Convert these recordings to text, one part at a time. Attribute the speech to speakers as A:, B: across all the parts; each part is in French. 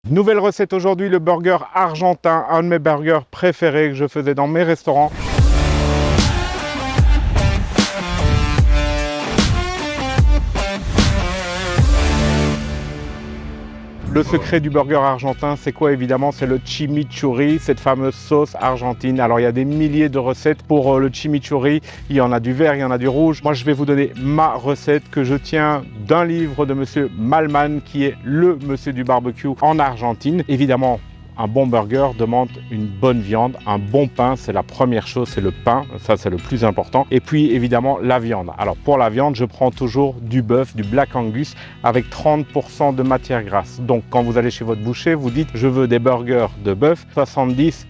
A: Nouvelle recette aujourd'hui, le burger argentin, un de mes burgers préférés que je faisais dans mes restaurants. Le secret du burger argentin, c'est quoi évidemment? C'est le chimichurri, cette fameuse sauce argentine. Alors il y a des milliers de recettes pour le chimichurri. Il y en a du vert, il y en a du rouge. Moi je vais vous donner ma recette que je tiens d'un livre de monsieur Malman, qui est le monsieur du barbecue en Argentine. Évidemment, un bon burger demande une bonne viande, un bon pain, c'est la première chose, c'est le pain, ça c'est le plus important. Et puis évidemment la viande. Alors pour la viande, je prends toujours du bœuf, du Black Angus avec 30% de matière grasse. Donc quand vous allez chez votre boucher, vous dites je veux des burgers de bœuf 70-30,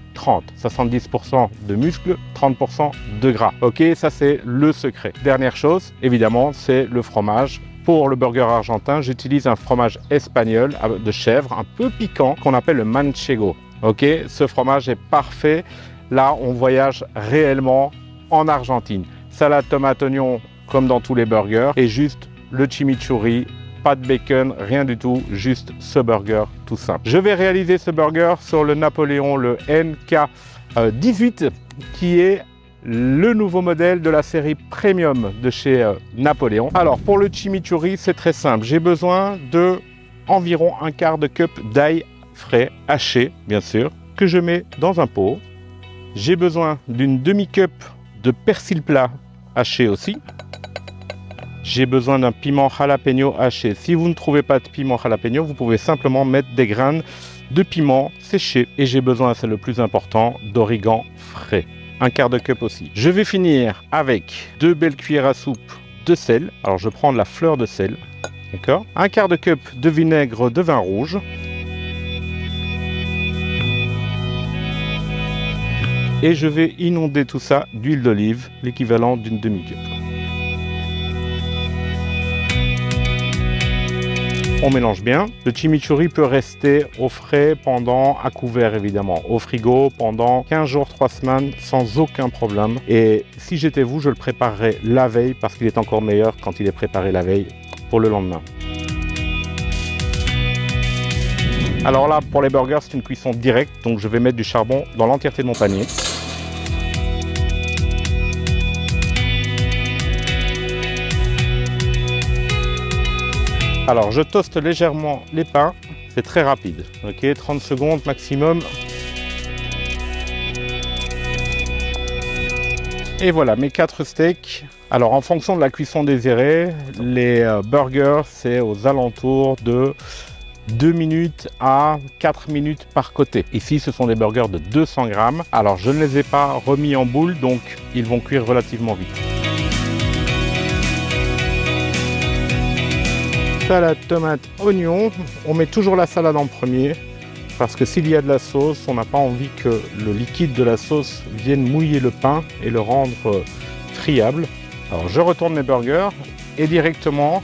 A: 70% de muscles, 30% de gras. Ok, ça c'est le secret. Dernière chose, évidemment, c'est le fromage. Pour le burger argentin, j'utilise un fromage espagnol de chèvre, un peu piquant, qu'on appelle le manchego. Ok, ce fromage est parfait. Là, on voyage réellement en Argentine. Salade, tomate, oignon, comme dans tous les burgers. Et juste le chimichurri, pas de bacon, rien du tout, juste ce burger tout simple. Je vais réaliser ce burger sur le Napoléon, le NK18, qui est le nouveau modèle de la série Premium de chez Napoléon. Alors pour le chimichurri, c'est très simple. J'ai besoin de environ un quart de cup d'ail frais, haché bien sûr, que je mets dans un pot. J'ai besoin d'une demi-cup de persil plat haché aussi. J'ai besoin d'un piment jalapeno haché. Si vous ne trouvez pas de piment jalapeno, vous pouvez simplement mettre des graines de piment séché. Et j'ai besoin, c'est le plus important, d'origan frais. Un quart de cup aussi. Je vais finir avec 2 belles cuillères à soupe de sel. Alors je prends de la fleur de sel, d'accord. Un quart de cup de vinaigre de vin rouge. Et je vais inonder tout ça d'huile d'olive, l'équivalent d'une demi-cup. On mélange bien. Le chimichurri peut rester au frais à couvert évidemment, au frigo pendant 15 jours, 3 semaines sans aucun problème. Et si j'étais vous, je le préparerais la veille parce qu'il est encore meilleur quand il est préparé la veille pour le lendemain. Alors là, pour les burgers, c'est une cuisson directe, donc je vais mettre du charbon dans l'entièreté de mon panier. Alors je toaste légèrement les pains, c'est très rapide, ok, 30 secondes maximum. Et voilà mes 4 steaks. Alors en fonction de la cuisson désirée, les burgers c'est aux alentours de 2 minutes à 4 minutes par côté. Ici ce sont des burgers de 200 grammes. Alors je ne les ai pas remis en boule, donc ils vont cuire relativement vite. Salade, tomate, oignon. On met toujours la salade en premier parce que s'il y a de la sauce, on n'a pas envie que le liquide de la sauce vienne mouiller le pain et le rendre friable. Alors je retourne mes burgers et directement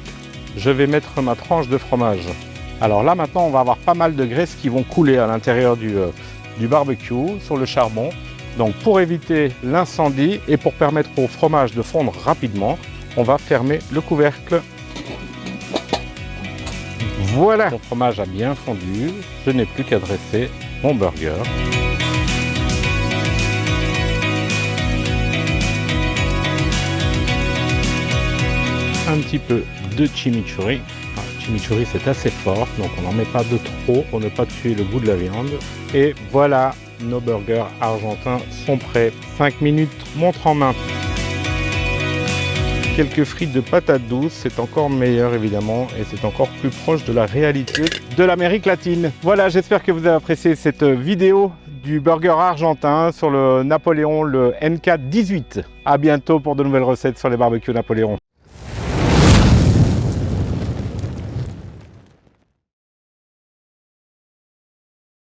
A: je vais mettre ma tranche de fromage. Alors là maintenant on va avoir pas mal de graisses qui vont couler à l'intérieur du barbecue sur le charbon. Donc pour éviter l'incendie et pour permettre au fromage de fondre rapidement, on va fermer le couvercle. Voilà, mon fromage a bien fondu, je n'ai plus qu'à dresser mon burger. Un petit peu de chimichurri. Le chimichurri c'est assez fort, donc on n'en met pas de trop pour ne pas tuer le goût de la viande. Et voilà, nos burgers argentins sont prêts. 5 minutes, montre en main. Quelques frites de patates douces, c'est encore meilleur évidemment et c'est encore plus proche de la réalité de l'Amérique latine. Voilà, j'espère que vous avez apprécié cette vidéo du burger argentin sur le Napoléon, le NK18. À bientôt pour de nouvelles recettes sur les barbecues Napoléon.